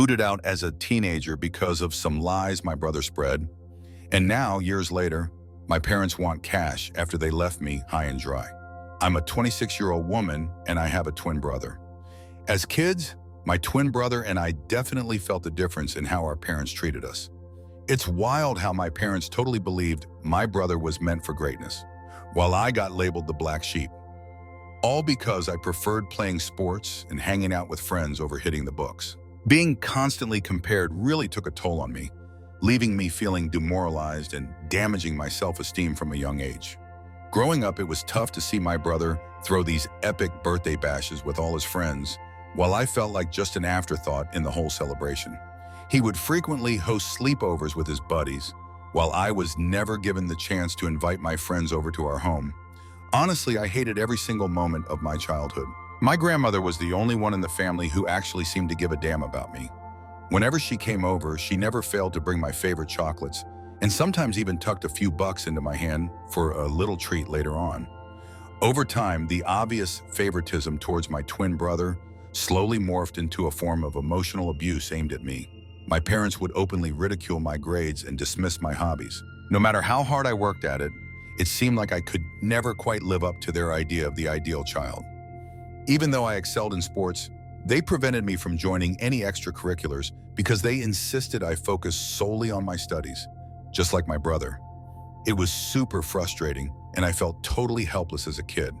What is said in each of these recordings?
booted out as a teenager because of some lies my brother spread, and now, years later, my parents want cash after they left me high and dry. I'm a 26-year-old woman and I have a twin brother. As kids, my twin brother and I definitely felt the difference in how our parents treated us. It's wild how my parents totally believed my brother was meant for greatness, while I got labeled the black sheep. All because I preferred playing sports and hanging out with friends over hitting the books. Being constantly compared really took a toll on me, leaving me feeling demoralized and damaging my self-esteem from a young age. Growing up, it was tough to see my brother throw these epic birthday bashes with all his friends, while I felt like just an afterthought in the whole celebration. He would frequently host sleepovers with his buddies, while I was never given the chance to invite my friends over to our home. Honestly, I hated every single moment of my childhood. My grandmother was the only one in the family who actually seemed to give a damn about me. Whenever she came over, she never failed to bring my favorite chocolates, and sometimes even tucked a few bucks into my hand for a little treat later on. Over time, the obvious favoritism towards my twin brother slowly morphed into a form of emotional abuse aimed at me. My parents would openly ridicule my grades and dismiss my hobbies. No matter how hard I worked at it, it seemed like I could never quite live up to their idea of the ideal child. Even though I excelled in sports, they prevented me from joining any extracurriculars because they insisted I focus solely on my studies, just like my brother. It was super frustrating, and I felt totally helpless as a kid.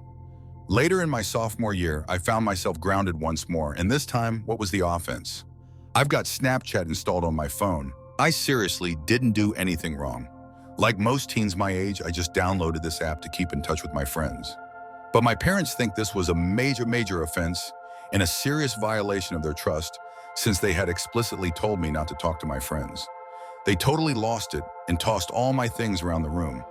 Later in my sophomore year, I found myself grounded once more, and this time, what was the offense? I've got Snapchat installed on my phone. I seriously didn't do anything wrong. Like most teens my age, I just downloaded this app to keep in touch with my friends. But my parents think this was a major offense and a serious violation of their trust, since they had explicitly told me not to talk to my friends. They totally lost it and tossed all my things around the room.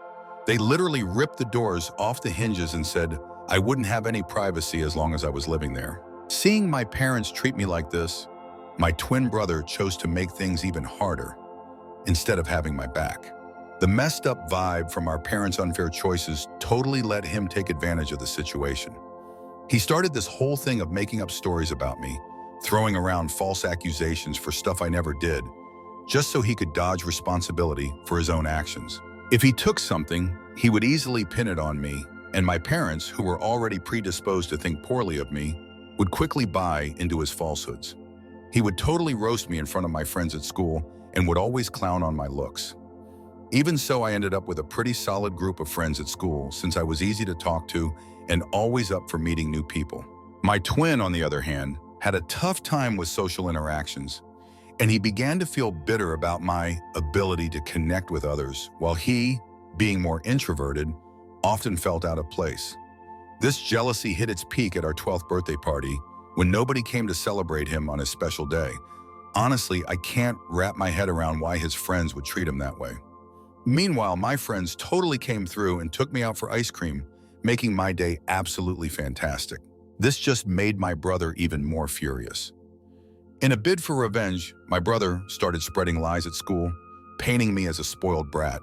They literally ripped the doors off the hinges and said I wouldn't have any privacy as long as I was living there. Seeing my parents treat me like this, my twin brother chose to make things even harder instead of having my back. The messed up vibe from our parents' unfair choices totally let him take advantage of the situation. He started this whole thing of making up stories about me, throwing around false accusations for stuff I never did, just so he could dodge responsibility for his own actions. If he took something, he would easily pin it on me, and my parents, who were already predisposed to think poorly of me, would quickly buy into his falsehoods. He would totally roast me in front of my friends at school and would always clown on my looks. Even so, I ended up with a pretty solid group of friends at school, since I was easy to talk to and always up for meeting new people. My twin, on the other hand, had a tough time with social interactions, and he began to feel bitter about my ability to connect with others, while he, being more introverted, often felt out of place. This jealousy hit its peak at our 12th birthday party, when nobody came to celebrate him on his special day. Honestly, I can't wrap my head around why his friends would treat him that way. Meanwhile, my friends totally came through and took me out for ice cream, making my day absolutely fantastic. This just made my brother even more furious. In a bid for revenge, my brother started spreading lies at school, painting me as a spoiled brat.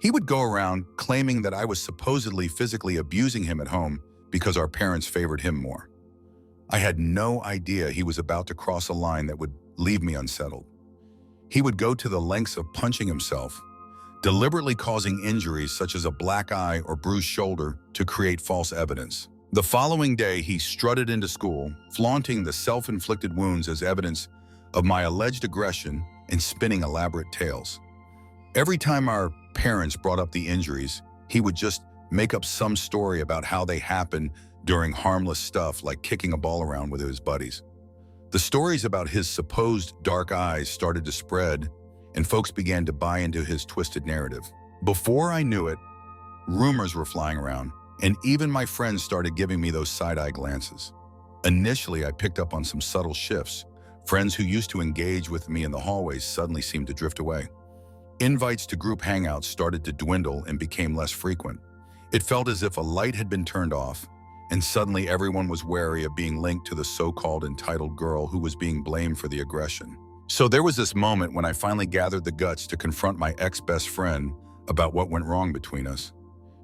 He would go around claiming that I was supposedly physically abusing him at home because our parents favored him more. I had no idea he was about to cross a line that would leave me unsettled. He would go to the lengths of punching himself, deliberately causing injuries such as a black eye or bruised shoulder to create false evidence. The following day, he strutted into school, flaunting the self-inflicted wounds as evidence of my alleged aggression and spinning elaborate tales. Every time our parents brought up the injuries, he would just make up some story about how they happened during harmless stuff like kicking a ball around with his buddies. The stories about his supposed dark eyes started to spread, and folks began to buy into his twisted narrative. Before I knew it, rumors were flying around, and even my friends started giving me those side-eye glances. Initially, I picked up on some subtle shifts. Friends who used to engage with me in the hallways suddenly seemed to drift away. Invites to group hangouts started to dwindle and became less frequent. It felt as if a light had been turned off, and suddenly everyone was wary of being linked to the so-called entitled girl who was being blamed for the aggression. So there was this moment when I finally gathered the guts to confront my ex-best friend about what went wrong between us.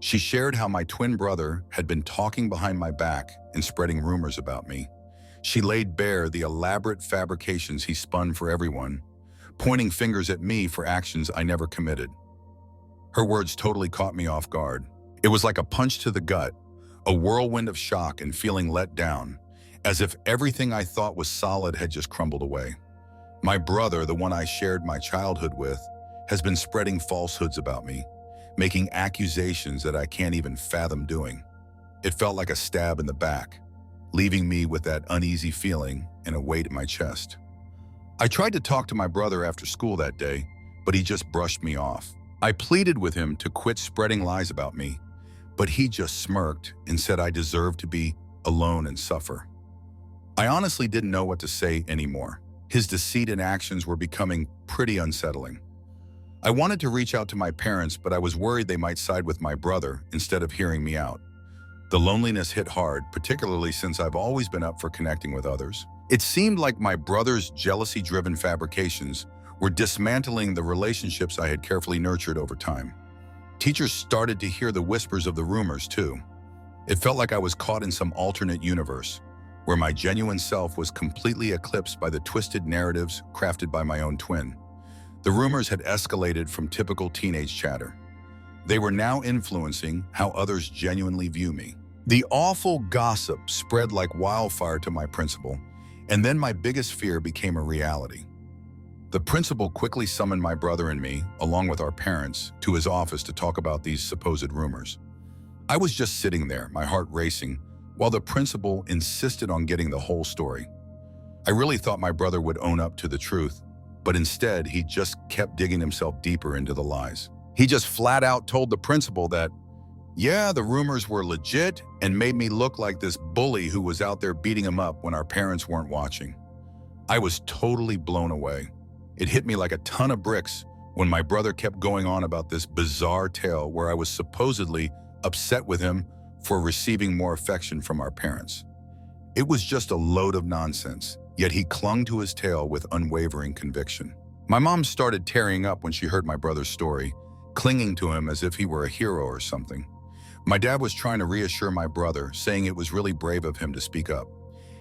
She shared how my twin brother had been talking behind my back and spreading rumors about me. She laid bare the elaborate fabrications he spun for everyone, pointing fingers at me for actions I never committed. Her words totally caught me off guard. It was like a punch to the gut, a whirlwind of shock and feeling let down, as if everything I thought was solid had just crumbled away. My brother, the one I shared my childhood with, has been spreading falsehoods about me, making accusations that I can't even fathom doing. It felt like a stab in the back, leaving me with that uneasy feeling and a weight in my chest. I tried to talk to my brother after school that day, but he just brushed me off. I pleaded with him to quit spreading lies about me, but he just smirked and said I deserved to be alone and suffer. I honestly didn't know what to say anymore. His deceit and actions were becoming pretty unsettling. I wanted to reach out to my parents, but I was worried they might side with my brother instead of hearing me out. The loneliness hit hard, particularly since I've always been up for connecting with others. It seemed like my brother's jealousy-driven fabrications were dismantling the relationships I had carefully nurtured over time. Teachers started to hear the whispers of the rumors, too. It felt like I was caught in some alternate universe, where my genuine self was completely eclipsed by the twisted narratives crafted by my own twin. The rumors had escalated from typical teenage chatter. They were now influencing how others genuinely view me. The awful gossip spread like wildfire to my principal, and then my biggest fear became a reality. The principal quickly summoned my brother and me, along with our parents, to his office to talk about these supposed rumors. I was just sitting there, my heart racing, while the principal insisted on getting the whole story. I really thought my brother would own up to the truth, but instead he just kept digging himself deeper into the lies. He just flat out told the principal that, yeah, the rumors were legit and made me look like this bully who was out there beating him up when our parents weren't watching. I was totally blown away. It hit me like a ton of bricks when my brother kept going on about this bizarre tale where I was supposedly upset with him for receiving more affection from our parents. It was just a load of nonsense, yet he clung to his tale with unwavering conviction. My mom started tearing up when she heard my brother's story, clinging to him as if he were a hero or something. My dad was trying to reassure my brother, saying it was really brave of him to speak up.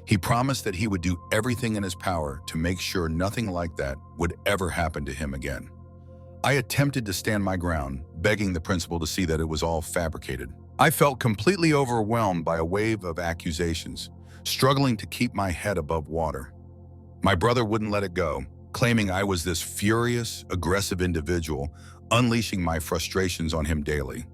He promised that he would do everything in his power to make sure nothing like that would ever happen to him again. I attempted to stand my ground, begging the principal to see that it was all fabricated. I felt completely overwhelmed by a wave of accusations, struggling to keep my head above water. My brother wouldn't let it go, claiming I was this furious, aggressive individual, unleashing my frustrations on him daily.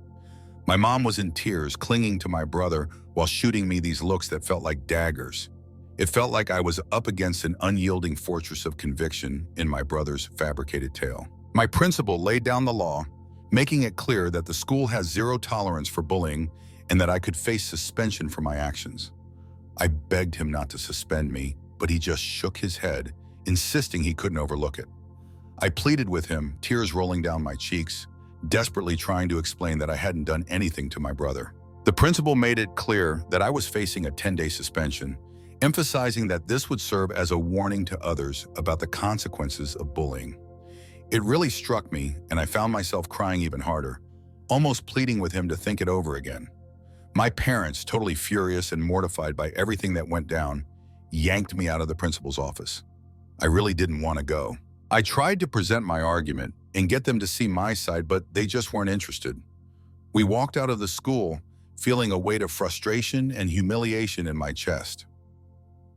My mom was in tears, clinging to my brother while shooting me these looks that felt like daggers. It felt like I was up against an unyielding fortress of conviction in my brother's fabricated tale. My principal laid down the law, making it clear that the school has zero tolerance for bullying and that I could face suspension for my actions. I begged him not to suspend me, but he just shook his head, insisting he couldn't overlook it. I pleaded with him, tears rolling down my cheeks, desperately trying to explain that I hadn't done anything to my brother. The principal made it clear that I was facing a 10-day suspension, emphasizing that this would serve as a warning to others about the consequences of bullying. It really struck me, and I found myself crying even harder, almost pleading with him to think it over again. My parents, totally furious and mortified by everything that went down, yanked me out of the principal's office. I really didn't want to go. I tried to present my argument and get them to see my side, but they just weren't interested. We walked out of the school feeling a weight of frustration and humiliation in my chest.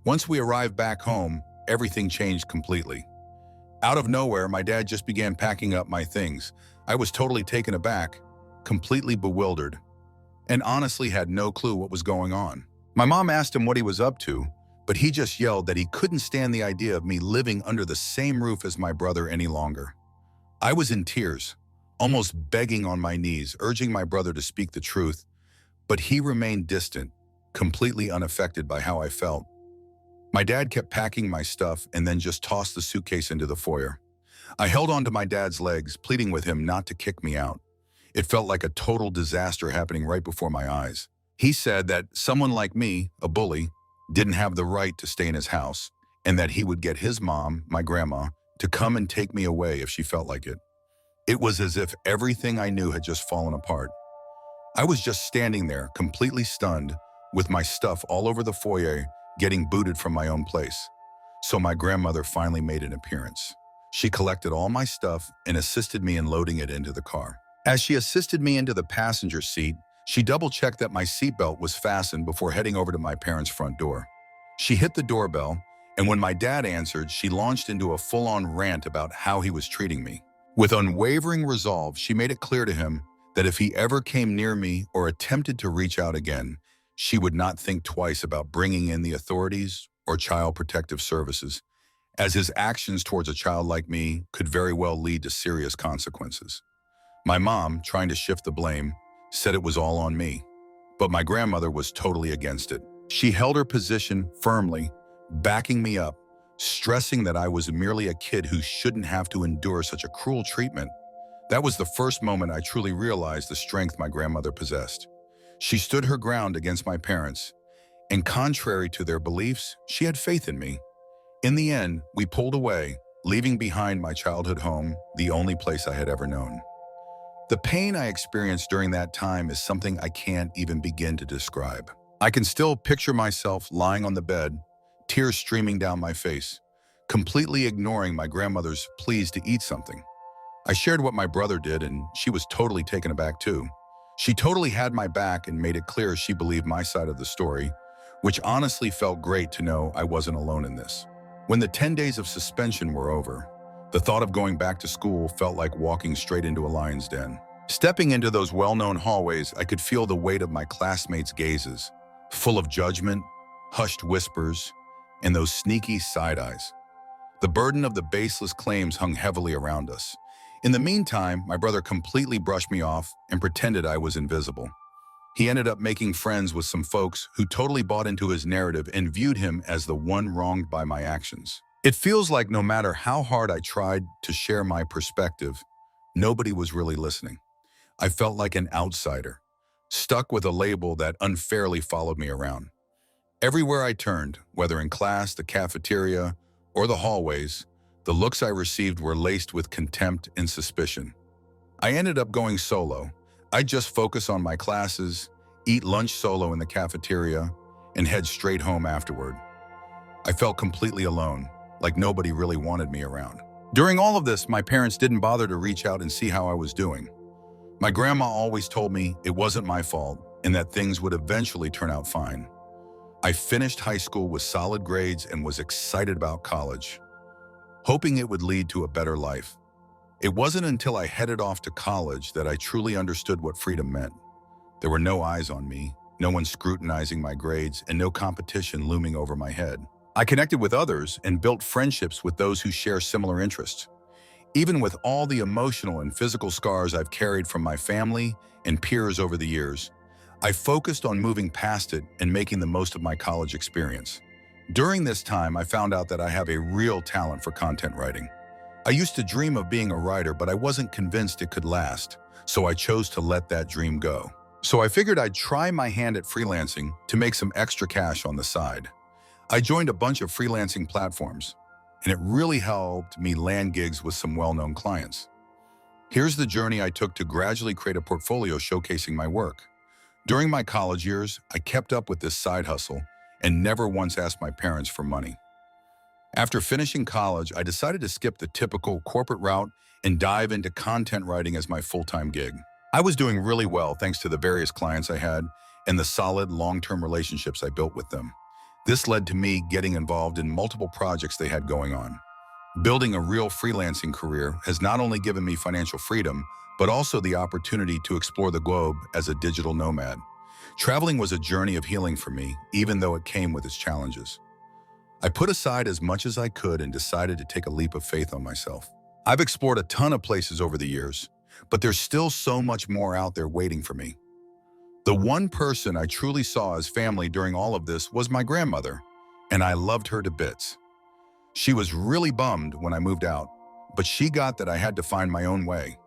Once we arrived back home, everything changed completely. Out of nowhere, my dad just began packing up my things. I was totally taken aback, completely bewildered, and honestly had no clue what was going on. My mom asked him what he was up to, but he just yelled that he couldn't stand the idea of me living under the same roof as my brother any longer. I was in tears, almost begging on my knees, urging my brother to speak the truth, but he remained distant, completely unaffected by how I felt. My dad kept packing my stuff and then just tossed the suitcase into the foyer. I held onto my dad's legs, pleading with him not to kick me out. It felt like a total disaster happening right before my eyes. He said that someone like me, a bully, didn't have the right to stay in his house, and that he would get his mom, my grandma, to come and take me away if she felt like it. It was as if everything I knew had just fallen apart. I was just standing there, completely stunned, with my stuff all over the foyer, getting booted from my own place. So my grandmother finally made an appearance. She collected all my stuff and assisted me in loading it into the car. As she assisted me into the passenger seat, she double-checked that my seatbelt was fastened before heading over to my parents' front door. She hit the doorbell, and when my dad answered, she launched into a full-on rant about how he was treating me. With unwavering resolve, she made it clear to him that if he ever came near me or attempted to reach out again, she would not think twice about bringing in the authorities or Child Protective Services, as his actions towards a child like me could very well lead to serious consequences. My mom, trying to shift the blame, said it was all on me, but my grandmother was totally against it. She held her position firmly, backing me up, stressing that I was merely a kid who shouldn't have to endure such a cruel treatment. That was the first moment I truly realized the strength my grandmother possessed. She stood her ground against my parents, and contrary to their beliefs, she had faith in me. In the end, we pulled away, leaving behind my childhood home, the only place I had ever known. The pain I experienced during that time is something I can't even begin to describe. I can still picture myself lying on the bed, tears streaming down my face, completely ignoring my grandmother's pleas to eat something. I shared what my brother did, and she was totally taken aback too. She totally had my back and made it clear she believed my side of the story, which honestly felt great to know I wasn't alone in this. When the 10 days of suspension were over, the thought of going back to school felt like walking straight into a lion's den. Stepping into those well-known hallways, I could feel the weight of my classmates' gazes, full of judgment, hushed whispers, and those sneaky side eyes. The burden of the baseless claims hung heavily around us. In the meantime, my brother completely brushed me off and pretended I was invisible. He ended up making friends with some folks who totally bought into his narrative and viewed him as the one wronged by my actions. It feels like no matter how hard I tried to share my perspective, nobody was really listening. I felt like an outsider, stuck with a label that unfairly followed me around. Everywhere I turned, whether in class, the cafeteria, or the hallways, the looks I received were laced with contempt and suspicion. I ended up going solo. I'd just focus on my classes, eat lunch solo in the cafeteria, and head straight home afterward. I felt completely alone, like nobody really wanted me around. During all of this, my parents didn't bother to reach out and see how I was doing. My grandma always told me it wasn't my fault and that things would eventually turn out fine. I finished high school with solid grades and was excited about college, hoping it would lead to a better life. It wasn't until I headed off to college that I truly understood what freedom meant. There were no eyes on me, no one scrutinizing my grades, and no competition looming over my head. I connected with others and built friendships with those who share similar interests. Even with all the emotional and physical scars I've carried from my family and peers over the years, I focused on moving past it and making the most of my college experience. During this time, I found out that I have a real talent for content writing. I used to dream of being a writer, but I wasn't convinced it could last, so I chose to let that dream go. So I figured I'd try my hand at freelancing to make some extra cash on the side. I joined a bunch of freelancing platforms, and it really helped me land gigs with some well-known clients. Here's the journey I took to gradually create a portfolio showcasing my work. During my college years, I kept up with this side hustle and never once asked my parents for money. After finishing college, I decided to skip the typical corporate route and dive into content writing as my full-time gig. I was doing really well thanks to the various clients I had and the solid long-term relationships I built with them. This led to me getting involved in multiple projects they had going on. Building a real freelancing career has not only given me financial freedom, but also the opportunity to explore the globe as a digital nomad. Traveling was a journey of healing for me, even though it came with its challenges. I put aside as much as I could and decided to take a leap of faith on myself. I've explored a ton of places over the years, but there's still so much more out there waiting for me. The one person I truly saw as family during all of this was my grandmother, and I loved her to bits. She was really bummed when I moved out, but she got that I had to find my own way.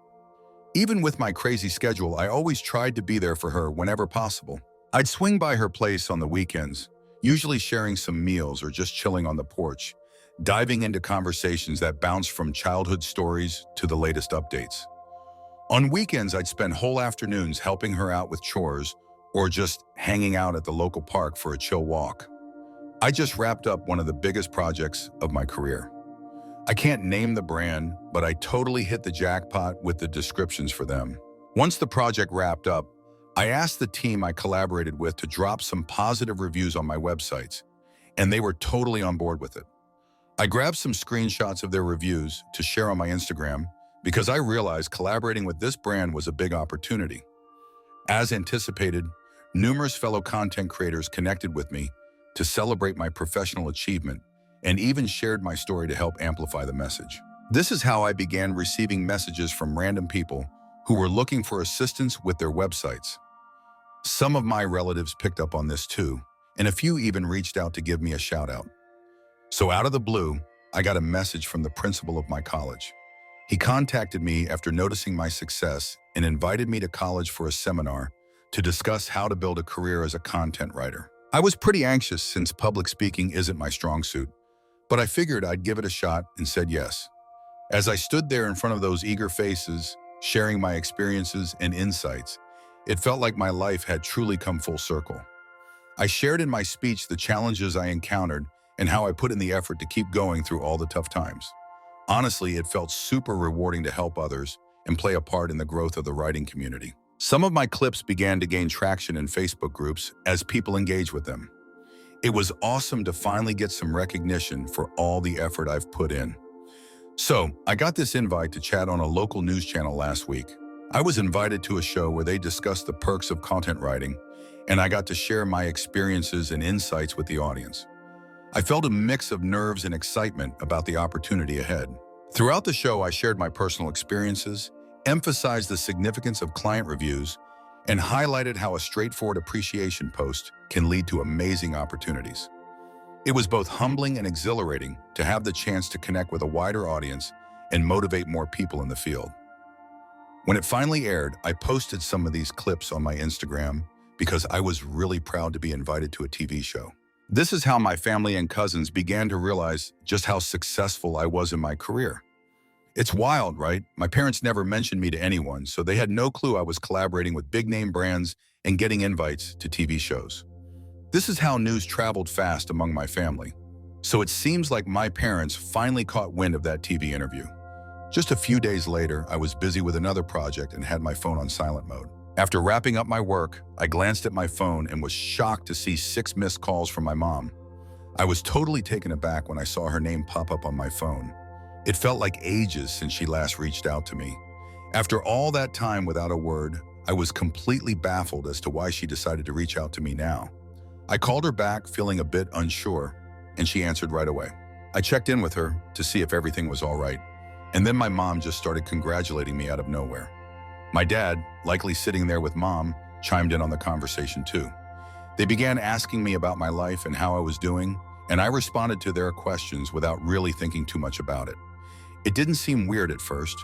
Even with my crazy schedule, I always tried to be there for her whenever possible. I'd swing by her place on the weekends, usually sharing some meals or just chilling on the porch, diving into conversations that bounced from childhood stories to the latest updates. On weekends, I'd spend whole afternoons helping her out with chores or just hanging out at the local park for a chill walk. I just wrapped up one of the biggest projects of my career. I can't name the brand, but I totally hit the jackpot with the descriptions for them. Once the project wrapped up, I asked the team I collaborated with to drop some positive reviews on my websites, and they were totally on board with it. I grabbed some screenshots of their reviews to share on my Instagram because I realized collaborating with this brand was a big opportunity. As anticipated, numerous fellow content creators connected with me to celebrate my professional achievement and even shared my story to help amplify the message. This is how I began receiving messages from random people who were looking for assistance with their websites. Some of my relatives picked up on this too, and a few even reached out to give me a shout out. So out of the blue, I got a message from the principal of my college. He contacted me after noticing my success and invited me to college for a seminar to discuss how to build a career as a content writer. I was pretty anxious since public speaking isn't my strong suit, but I figured I'd give it a shot and said yes. As I stood there in front of those eager faces, sharing my experiences and insights, it felt like my life had truly come full circle. I shared in my speech the challenges I encountered and how I put in the effort to keep going through all the tough times. Honestly, it felt super rewarding to help others and play a part in the growth of the writing community. Some of my clips began to gain traction in Facebook groups as people engaged with them. It was awesome to finally get some recognition for all the effort I've put in. So, I got this invite to chat on a local news channel last week. I was invited to a show where they discussed the perks of content writing, and I got to share my experiences and insights with the audience. I felt a mix of nerves and excitement about the opportunity ahead. Throughout the show, I shared my personal experiences, emphasized the significance of client reviews, and highlighted how a straightforward appreciation post can lead to amazing opportunities. It was both humbling and exhilarating to have the chance to connect with a wider audience and motivate more people in the field. When it finally aired, I posted some of these clips on my Instagram because I was really proud to be invited to a TV show. This is how my family and cousins began to realize just how successful I was in my career. It's wild, right? My parents never mentioned me to anyone, so they had no clue I was collaborating with big-name brands and getting invites to TV shows. This is how news traveled fast among my family. So it seems like my parents finally caught wind of that TV interview. Just a few days later, I was busy with another project and had my phone on silent mode. After wrapping up my work, I glanced at my phone and was shocked to see 6 missed calls from my mom. I was totally taken aback when I saw her name pop up on my phone. It felt like ages since she last reached out to me. After all that time without a word, I was completely baffled as to why she decided to reach out to me now. I called her back feeling a bit unsure, and she answered right away. I checked in with her to see if everything was all right, and then my mom just started congratulating me out of nowhere. My dad, likely sitting there with mom, chimed in on the conversation too. They began asking me about my life and how I was doing, and I responded to their questions without really thinking too much about it. It didn't seem weird at first,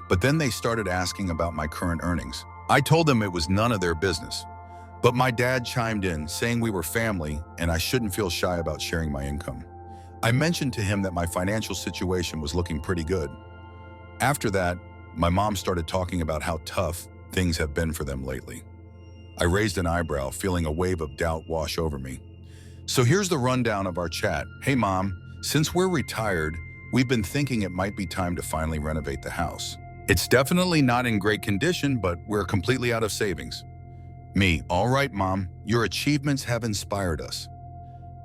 but then they started asking about my current earnings. I told them it was none of their business, but my dad chimed in, saying we were family and I shouldn't feel shy about sharing my income. I mentioned to him that my financial situation was looking pretty good. After that, my mom started talking about how tough things have been for them lately. I raised an eyebrow, feeling a wave of doubt wash over me. So here's the rundown of our chat. Hey mom, since we're retired, we've been thinking it might be time to finally renovate the house. It's definitely not in great condition, but we're completely out of savings. Me, all right mom, your achievements have inspired us.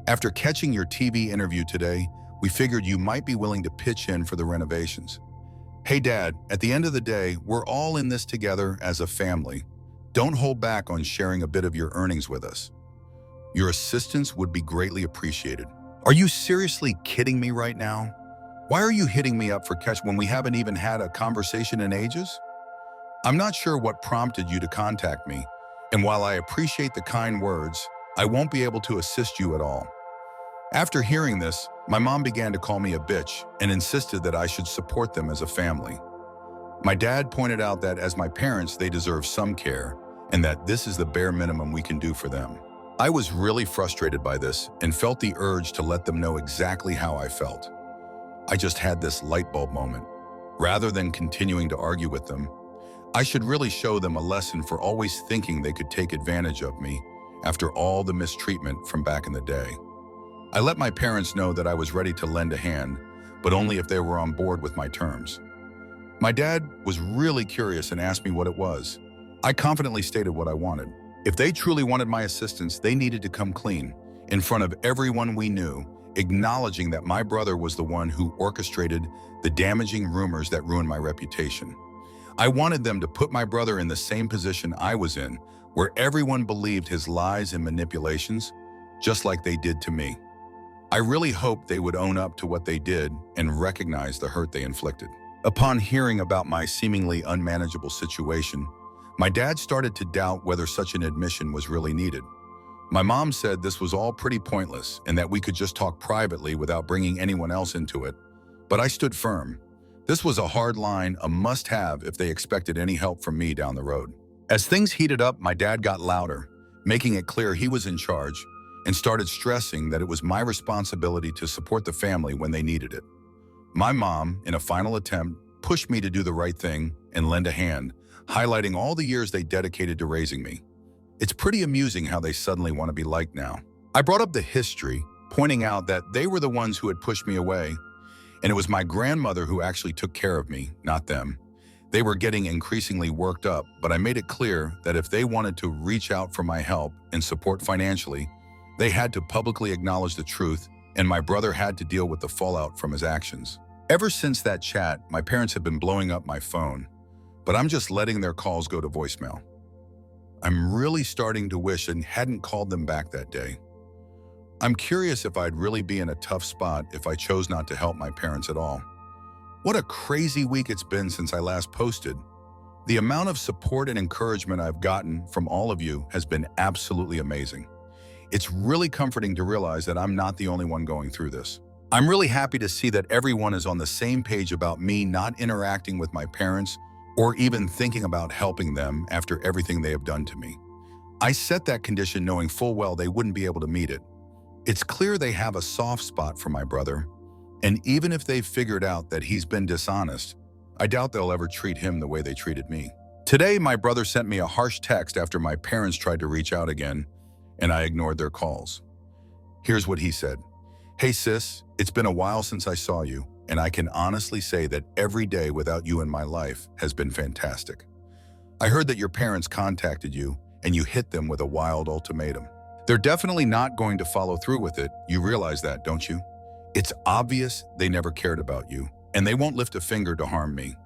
After catching your TV interview today, we figured you might be willing to pitch in for the renovations. Hey Dad, at the end of the day, we're all in this together as a family. Don't hold back on sharing a bit of your earnings with us. Your assistance would be greatly appreciated. Are you seriously kidding me right now? Why are you hitting me up for cash when we haven't even had a conversation in ages? I'm not sure what prompted you to contact me, and while I appreciate the kind words, I won't be able to assist you at all. After hearing this, my mom began to call me a bitch and insisted that I should support them as a family. My dad pointed out that as my parents, they deserve some care and that this is the bare minimum we can do for them. I was really frustrated by this and felt the urge to let them know exactly how I felt. I just had this light bulb moment. Rather than continuing to argue with them, I should really show them a lesson for always thinking they could take advantage of me after all the mistreatment from back in the day. I let my parents know that I was ready to lend a hand, but only if they were on board with my terms. My dad was really curious and asked me what it was. I confidently stated what I wanted. If they truly wanted my assistance, they needed to come clean, in front of everyone we knew, acknowledging that my brother was the one who orchestrated the damaging rumors that ruined my reputation. I wanted them to put my brother in the same position I was in, where everyone believed his lies and manipulations, just like they did to me. I really hoped they would own up to what they did and recognize the hurt they inflicted. Upon hearing about my seemingly unmanageable situation, my dad started to doubt whether such an admission was really needed. My mom said this was all pretty pointless and that we could just talk privately without bringing anyone else into it. But I stood firm. This was a hard line, a must-have if they expected any help from me down the road. As things heated up, my dad got louder, making it clear he was in charge, and started stressing that it was my responsibility to support the family when they needed it. My mom, in a final attempt, pushed me to do the right thing and lend a hand, highlighting all the years they dedicated to raising me. It's pretty amusing how they suddenly want to be liked now. I brought up the history, pointing out that they were the ones who had pushed me away, and it was my grandmother who actually took care of me, not them. They were getting increasingly worked up, but I made it clear that if they wanted to reach out for my help and support financially, they had to publicly acknowledge the truth, and my brother had to deal with the fallout from his actions. Ever since that chat, my parents have been blowing up my phone, but I'm just letting their calls go to voicemail. I'm really starting to wish I hadn't called them back that day. I'm curious if I'd really be in a tough spot if I chose not to help my parents at all. What a crazy week it's been since I last posted. The amount of support and encouragement I've gotten from all of you has been absolutely amazing. It's really comforting to realize that I'm not the only one going through this. I'm really happy to see that everyone is on the same page about me not interacting with my parents or even thinking about helping them after everything they have done to me. I set that condition knowing full well they wouldn't be able to meet it. It's clear they have a soft spot for my brother, and even if they've figured out that he's been dishonest, I doubt they'll ever treat him the way they treated me. Today, my brother sent me a harsh text after my parents tried to reach out again, and I ignored their calls. Here's what he said. "Hey sis, it's been a while since I saw you, and I can honestly say that every day without you in my life has been fantastic. I heard that your parents contacted you, and you hit them with a wild ultimatum. They're definitely not going to follow through with it. You realize that, don't you? It's obvious they never cared about you, and they won't lift a finger to harm me.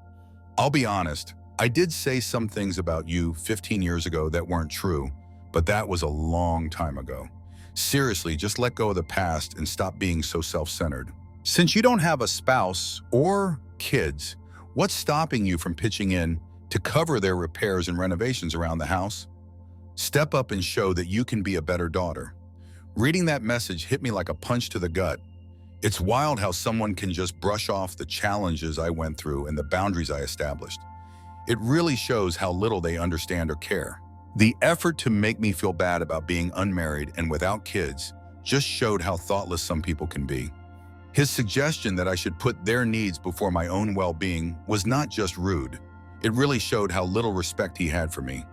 I'll be honest, I did say some things about you 15 years ago that weren't true, but that was a long time ago. Seriously, just let go of the past and stop being so self-centered. Since you don't have a spouse or kids, what's stopping you from pitching in to cover their repairs and renovations around the house? Step up and show that you can be a better daughter." Reading that message hit me like a punch to the gut. It's wild how someone can just brush off the challenges I went through and the boundaries I established. It really shows how little they understand or care. The effort to make me feel bad about being unmarried and without kids just showed how thoughtless some people can be. His suggestion that I should put their needs before my own well-being was not just rude. It really showed how little respect he had for me.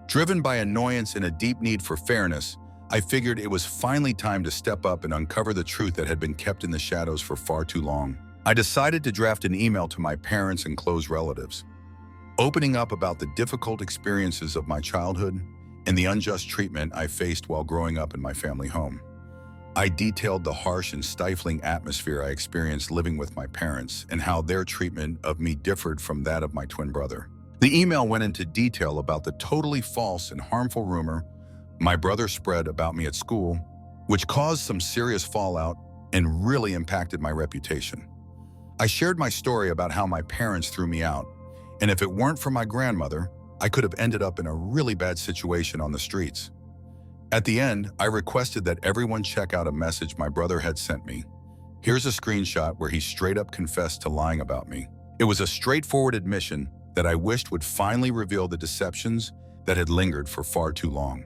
Driven by annoyance and a deep need for fairness, I figured it was finally time to step up and uncover the truth that had been kept in the shadows for far too long. I decided to draft an email to my parents and close relatives, opening up about the difficult experiences of my childhood and the unjust treatment I faced while growing up in my family home. I detailed the harsh and stifling atmosphere I experienced living with my parents and how their treatment of me differed from that of my twin brother. The email went into detail about the totally false and harmful rumor my brother spread about me at school, which caused some serious fallout and really impacted my reputation. I shared my story about how my parents threw me out, and if it weren't for my grandmother, I could have ended up in a really bad situation on the streets. At the end, I requested that everyone check out a message my brother had sent me. Here's a screenshot where he straight up confessed to lying about me. It was a straightforward admission that I wished would finally reveal the deceptions that had lingered for far too long.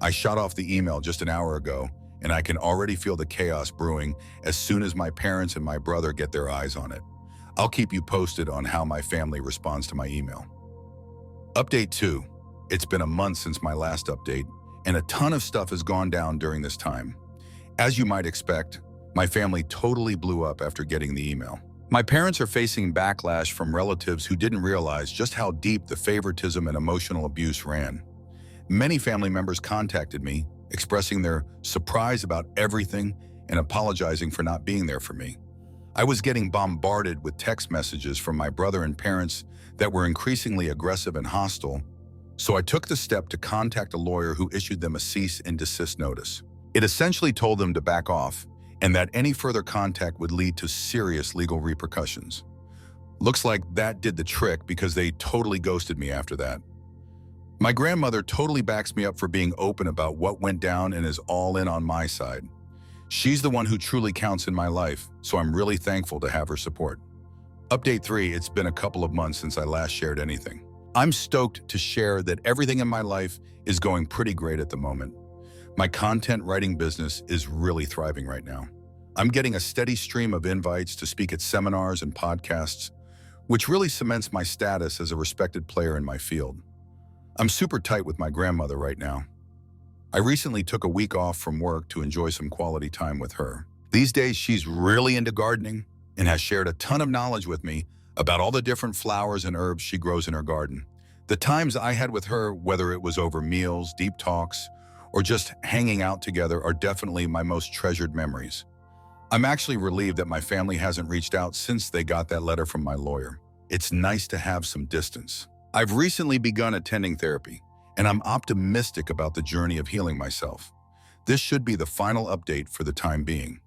I shot off the email just an hour ago, and I can already feel the chaos brewing as soon as my parents and my brother get their eyes on it. I'll keep you posted on how my family responds to my email. Update 2. It's been a month since my last update, and a ton of stuff has gone down during this time. As you might expect, my family totally blew up after getting the email. My parents are facing backlash from relatives who didn't realize just how deep the favoritism and emotional abuse ran. Many family members contacted me, expressing their surprise about everything and apologizing for not being there for me. I was getting bombarded with text messages from my brother and parents that were increasingly aggressive and hostile, so I took the step to contact a lawyer who issued them a cease and desist notice. It essentially told them to back off and that any further contact would lead to serious legal repercussions. Looks like that did the trick because they totally ghosted me after that. My grandmother totally backs me up for being open about what went down and is all in on my side. She's the one who truly counts in my life, so I'm really thankful to have her support. Update 3, it's been a couple of months since I last shared anything. I'm stoked to share that everything in my life is going pretty great at the moment. My content writing business is really thriving right now. I'm getting a steady stream of invites to speak at seminars and podcasts, which really cements my status as a respected player in my field. I'm super tight with my grandmother right now. I recently took a week off from work to enjoy some quality time with her. These days, she's really into gardening and has shared a ton of knowledge with me about all the different flowers and herbs she grows in her garden. The times I had with her, whether it was over meals, deep talks, or just hanging out together, are definitely my most treasured memories. I'm actually relieved that my family hasn't reached out since they got that letter from my lawyer. It's nice to have some distance. I've recently begun attending therapy, and I'm optimistic about the journey of healing myself. This should be the final update for the time being.